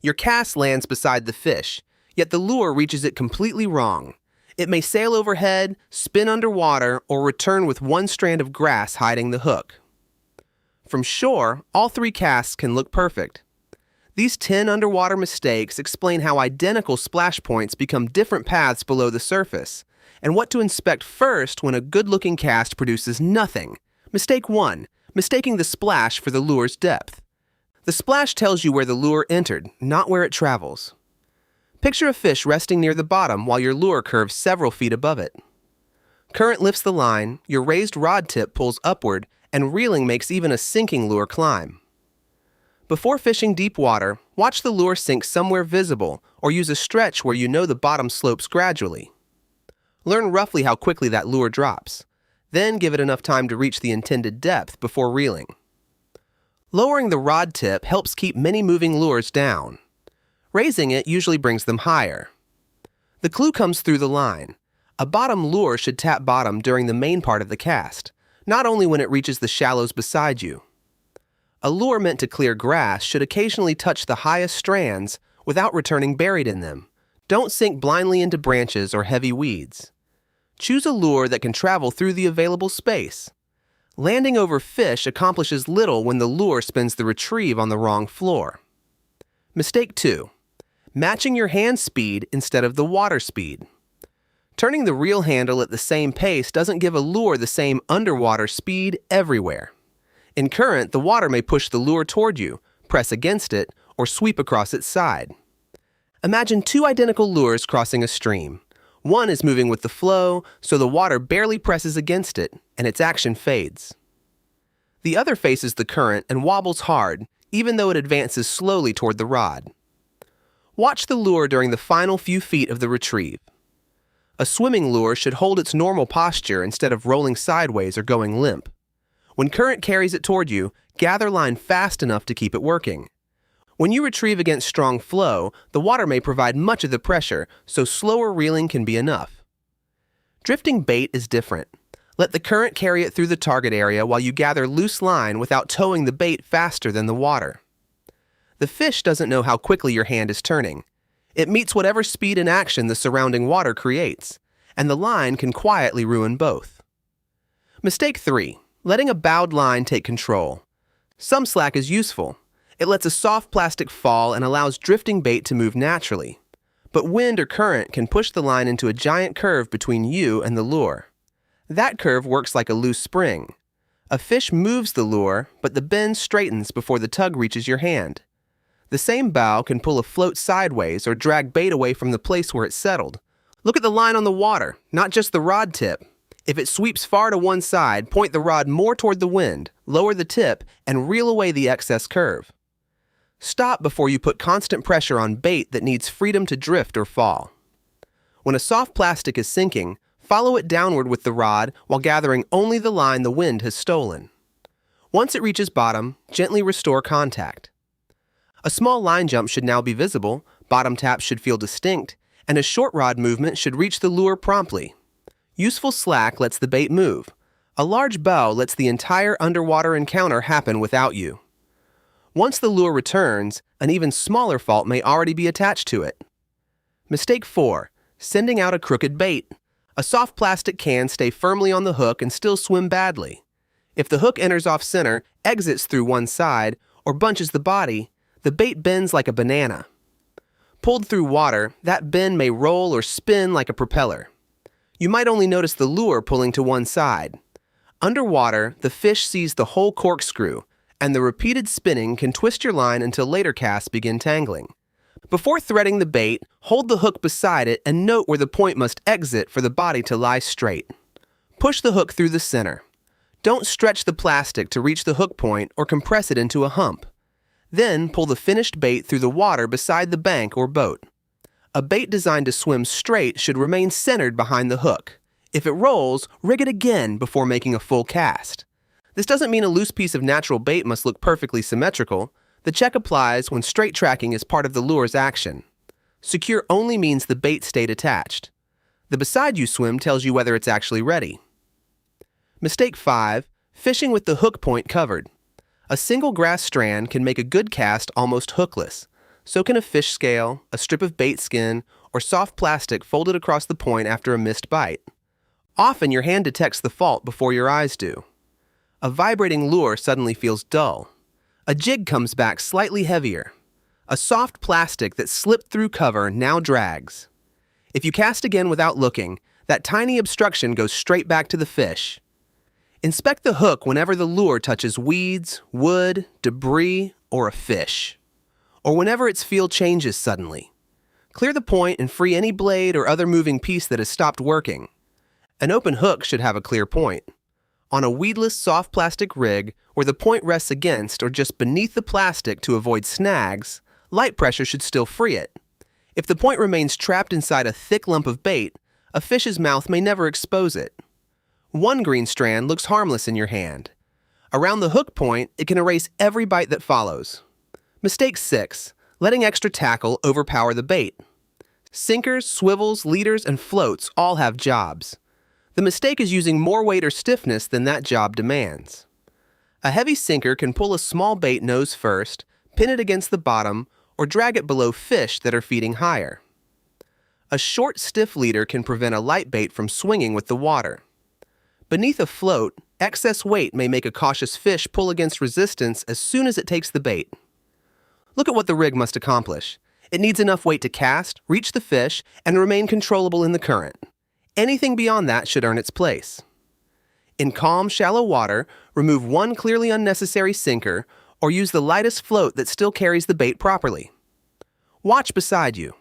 Your cast lands beside the fish, yet the lure reaches it completely wrong. It may sail overhead, spin underwater, or return with one strand of grass hiding the hook. From shore, all three casts can look perfect. These 10 underwater mistakes explain how identical splash points become different paths below the surface, and what to inspect first when a good-looking cast produces nothing. Mistake 1. Mistaking the splash for the lure's depth. The splash tells you where the lure entered, not where it travels. Picture a fish resting near the bottom while your lure curves several feet above it. Current lifts the line, your raised rod tip pulls upward, and reeling makes even a sinking lure climb. Before fishing deep water, watch the lure sink somewhere visible or use a stretch where you know the bottom slopes gradually. Learn roughly how quickly that lure drops. Then give it enough time to reach the intended depth before reeling. Lowering the rod tip helps keep many moving lures down. Raising it usually brings them higher. The clue comes through the line. A bottom lure should tap bottom during the main part of the cast, not only when it reaches the shallows beside you. A lure meant to clear grass should occasionally touch the highest strands without returning buried in them. Don't sink blindly into branches or heavy weeds. Choose a lure that can travel through the available space. Landing over fish accomplishes little when the lure spins the retrieve on the wrong floor. Mistake 2. Matching your hand speed instead of the water speed. Turning the reel handle at the same pace doesn't give a lure the same underwater speed everywhere. In current, the water may push the lure toward you, press against it, or sweep across its side. Imagine two identical lures crossing a stream. One is moving with the flow, so the water barely presses against it, and its action fades. The other faces the current and wobbles hard, even though it advances slowly toward the rod. Watch the lure during the final few feet of the retrieve. A swimming lure should hold its normal posture instead of rolling sideways or going limp. When current carries it toward you, gather line fast enough to keep it working. When you retrieve against strong flow, the water may provide much of the pressure, so slower reeling can be enough. Drifting bait is different. Let the current carry it through the target area while you gather loose line without towing the bait faster than the water. The fish doesn't know how quickly your hand is turning. It meets whatever speed and action the surrounding water creates, and the line can quietly ruin both. Mistake 3. Letting a bowed line take control. Some slack is useful. It lets a soft plastic fall and allows drifting bait to move naturally. But wind or current can push the line into a giant curve between you and the lure. That curve works like a loose spring. A fish moves the lure, but the bend straightens before the tug reaches your hand. The same bow can pull a float sideways or drag bait away from the place where it settled. Look at the line on the water, not just the rod tip. If it sweeps far to one side, point the rod more toward the wind, lower the tip, and reel away the excess curve. Stop before you put constant pressure on bait that needs freedom to drift or fall. When a soft plastic is sinking, follow it downward with the rod while gathering only the line the wind has stolen. Once it reaches bottom, gently restore contact. A small line jump should now be visible, bottom taps should feel distinct, and a short rod movement should reach the lure promptly. Useful slack lets the bait move. A large bow lets the entire underwater encounter happen without you. Once the lure returns, an even smaller fault may already be attached to it. Mistake 4. Sending out a crooked bait. A soft plastic can stay firmly on the hook and still swim badly. If the hook enters off center, exits through one side, or bunches the body, the bait bends like a banana. Pulled through water, that bend may roll or spin like a propeller. You might only notice the lure pulling to one side. Underwater, the fish sees the whole corkscrew, and the repeated spinning can twist your line until later casts begin tangling. Before threading the bait, hold the hook beside it and note where the point must exit for the body to lie straight. Push the hook through the center. Don't stretch the plastic to reach the hook point or compress it into a hump. Then pull the finished bait through the water beside the bank or boat. A bait designed to swim straight should remain centered behind the hook. If it rolls, rig it again before making a full cast. This doesn't mean a loose piece of natural bait must look perfectly symmetrical. The check applies when straight tracking is part of the lure's action. Secure only means the bait stayed attached. The beside you swim tells you whether it's actually ready. Mistake 5. Fishing with the hook point covered. A single grass strand can make a good cast almost hookless. So can a fish scale, a strip of bait skin, or soft plastic folded across the point after a missed bite. Often your hand detects the fault before your eyes do. A vibrating lure suddenly feels dull. A jig comes back slightly heavier. A soft plastic that slipped through cover now drags. If you cast again without looking, that tiny obstruction goes straight back to the fish. Inspect the hook whenever the lure touches weeds, wood, debris, or a fish. Or whenever its feel changes suddenly. Clear the point and free any blade or other moving piece that has stopped working. An open hook should have a clear point. On a weedless soft plastic rig, where the point rests against or just beneath the plastic to avoid snags, light pressure should still free it. If the point remains trapped inside a thick lump of bait, a fish's mouth may never expose it. One green strand looks harmless in your hand. Around the hook point, it can erase every bite that follows. Mistake 6. Letting extra tackle overpower the bait. Sinkers, swivels, leaders, and floats all have jobs. The mistake is using more weight or stiffness than that job demands. A heavy sinker can pull a small bait nose first, pin it against the bottom, or drag it below fish that are feeding higher. A short, stiff leader can prevent a light bait from swinging with the water. Beneath a float, excess weight may make a cautious fish pull against resistance as soon as it takes the bait. Look at what the rig must accomplish. It needs enough weight to cast, reach the fish, and remain controllable in the current. Anything beyond that should earn its place. In calm, shallow water, remove one clearly unnecessary sinker or use the lightest float that still carries the bait properly. Watch beside you.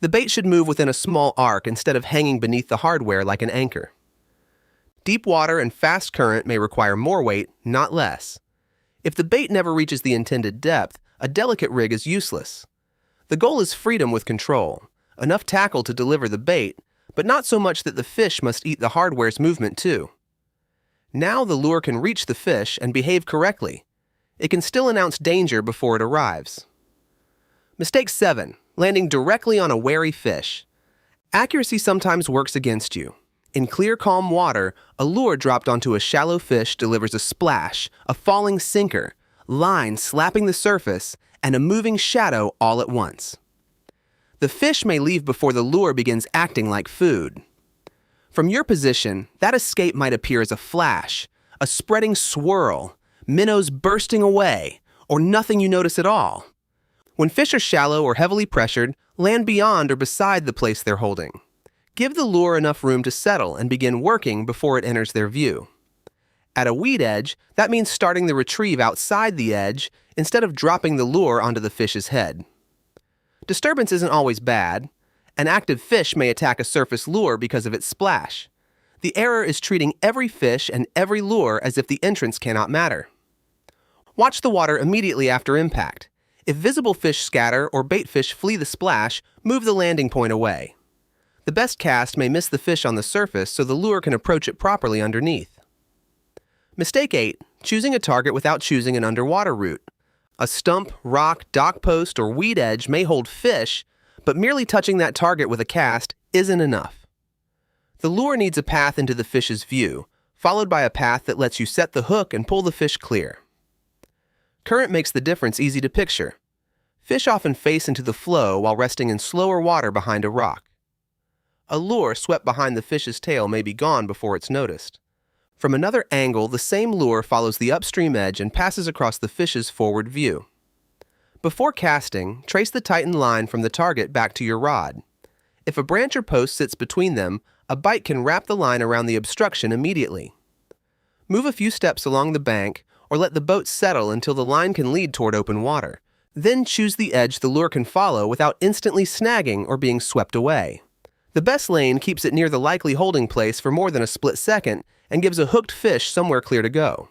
The bait should move within a small arc instead of hanging beneath the hardware like an anchor. Deep water and fast current may require more weight, not less. If the bait never reaches the intended depth, a delicate rig is useless. The goal is freedom with control, enough tackle to deliver the bait, but not so much that the fish must eat the hardware's movement too. Now the lure can reach the fish and behave correctly. It can still announce danger before it arrives. Mistake 7. Landing directly on a wary fish. Accuracy sometimes works against you. In clear, calm water, a lure dropped onto a shallow fish delivers a splash, a falling sinker, line slapping the surface, and a moving shadow all at once. The fish may leave before the lure begins acting like food. From your position, that escape might appear as a flash, a spreading swirl, minnows bursting away, or nothing you notice at all. When fish are shallow or heavily pressured, land beyond or beside the place they're holding. Give the lure enough room to settle and begin working before it enters their view. At a weed edge, that means starting the retrieve outside the edge instead of dropping the lure onto the fish's head. Disturbance isn't always bad. An active fish may attack a surface lure because of its splash. The error is treating every fish and every lure as if the entrance cannot matter. Watch the water immediately after impact. If visible fish scatter or bait fish flee the splash, move the landing point away. The best cast may miss the fish on the surface so the lure can approach it properly underneath. Mistake 8. Choosing a target without choosing an underwater route. A stump, rock, dock post, or weed edge may hold fish, but merely touching that target with a cast isn't enough. The lure needs a path into the fish's view, followed by a path that lets you set the hook and pull the fish clear. Current makes the difference easy to picture. Fish often face into the flow while resting in slower water behind a rock. A lure swept behind the fish's tail may be gone before it's noticed. From another angle, the same lure follows the upstream edge and passes across the fish's forward view. Before casting, trace the tightened line from the target back to your rod. If a branch or post sits between them, a bite can wrap the line around the obstruction immediately. Move a few steps along the bank or let the boat settle until the line can lead toward open water. Then choose the edge the lure can follow without instantly snagging or being swept away. The best lane keeps it near the likely holding place for more than a split second and gives a hooked fish somewhere clear to go.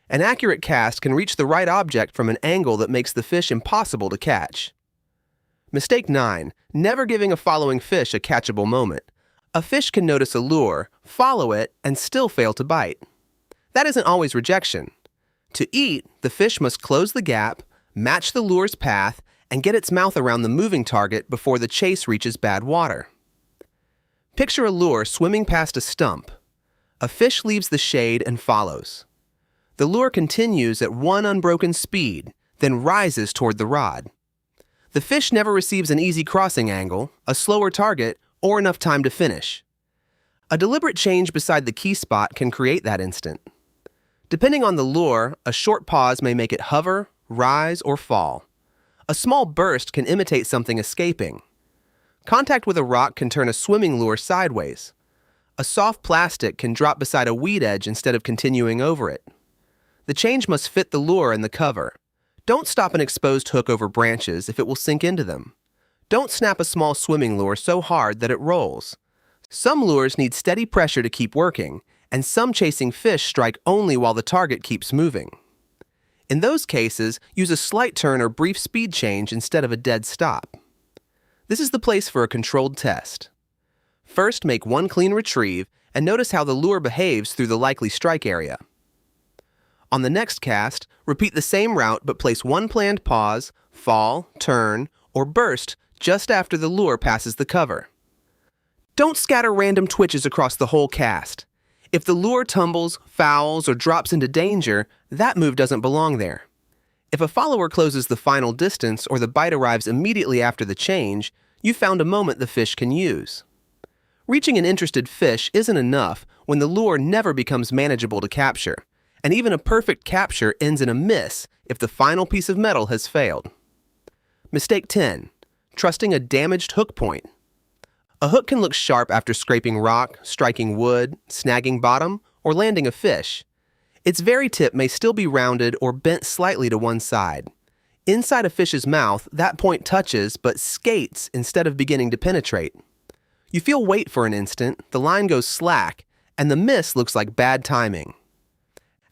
An accurate cast can reach the right object from an angle that makes the fish impossible to catch. Mistake 9. Never giving a following fish a catchable moment. A fish can notice a lure, follow it, and still fail to bite. That isn't always rejection. To eat, the fish must close the gap, match the lure's path, and get its mouth around the moving target before the chase reaches bad water. Picture a lure swimming past a stump. A fish leaves the shade and follows. The lure continues at one unbroken speed, then rises toward the rod. The fish never receives an easy crossing angle, a slower target, or enough time to finish. A deliberate change beside the key spot can create that instant. Depending on the lure, a short pause may make it hover, rise, or fall. A small burst can imitate something escaping. Contact with a rock can turn a swimming lure sideways. A soft plastic can drop beside a weed edge instead of continuing over it. The change must fit the lure and the cover. Don't stop an exposed hook over branches if it will sink into them. Don't snap a small swimming lure so hard that it rolls. Some lures need steady pressure to keep working, and some chasing fish strike only while the target keeps moving. In those cases, use a slight turn or brief speed change instead of a dead stop. This is the place for a controlled test. First, make one clean retrieve and notice how the lure behaves through the likely strike area. On the next cast, repeat the same route but place one planned pause, fall, turn, or burst just after the lure passes the cover. Don't scatter random twitches across the whole cast. If the lure tumbles, fouls, or drops into danger, that move doesn't belong there. If a follower closes the final distance or the bite arrives immediately after the change, you've found a moment the fish can use. Reaching an interested fish isn't enough when the lure never becomes manageable to capture, and even a perfect capture ends in a miss if the final piece of metal has failed. Mistake 10. Trusting a damaged hook point. A hook can look sharp after scraping rock, striking wood, snagging bottom, or landing a fish. Its very tip may still be rounded or bent slightly to one side. Inside a fish's mouth, that point touches but skates instead of beginning to penetrate. You feel weight for an instant, the line goes slack, and the miss looks like bad timing.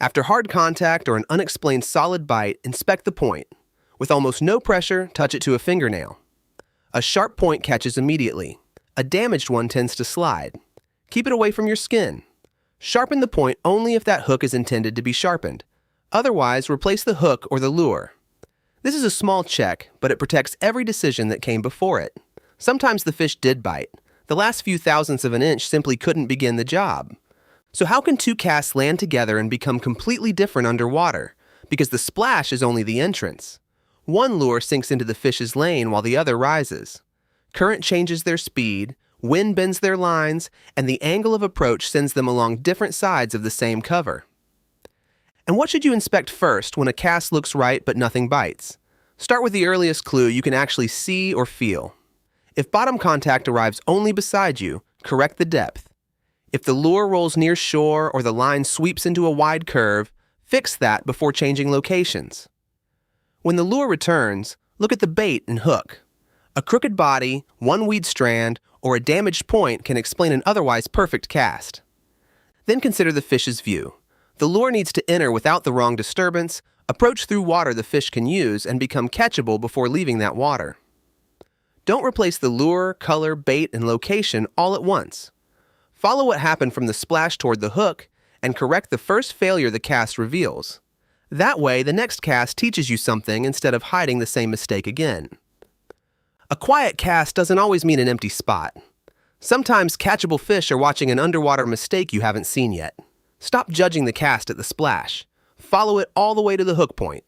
After hard contact or an unexplained solid bite, inspect the point. With almost no pressure, touch it to a fingernail. A sharp point catches immediately. A damaged one tends to slide. Keep it away from your skin. Sharpen the point only if that hook is intended to be sharpened. Otherwise, replace the hook or the lure. This is a small check, but it protects every decision that came before it. Sometimes the fish did bite. The last few thousandths of an inch simply couldn't begin the job. So how can two casts land together and become completely different underwater? Because the splash is only the entrance. One lure sinks into the fish's lane while the other rises. Current changes their speed, wind bends their lines, and the angle of approach sends them along different sides of the same cover. And what should you inspect first when a cast looks right but nothing bites? Start with the earliest clue you can actually see or feel. If bottom contact arrives only beside you, correct the depth. If the lure rolls near shore or the line sweeps into a wide curve, fix that before changing locations. When the lure returns, look at the bait and hook. A crooked body, one weed strand, or a damaged point can explain an otherwise perfect cast. Then consider the fish's view. The lure needs to enter without the wrong disturbance, approach through water the fish can use, and become catchable before leaving that water. Don't replace the lure, color, bait, and location all at once. Follow what happened from the splash toward the hook, and correct the first failure the cast reveals. That way, the next cast teaches you something instead of hiding the same mistake again. A quiet cast doesn't always mean an empty spot. Sometimes catchable fish are watching an underwater mistake you haven't seen yet. Stop judging the cast at the splash. Follow it all the way to the hook point.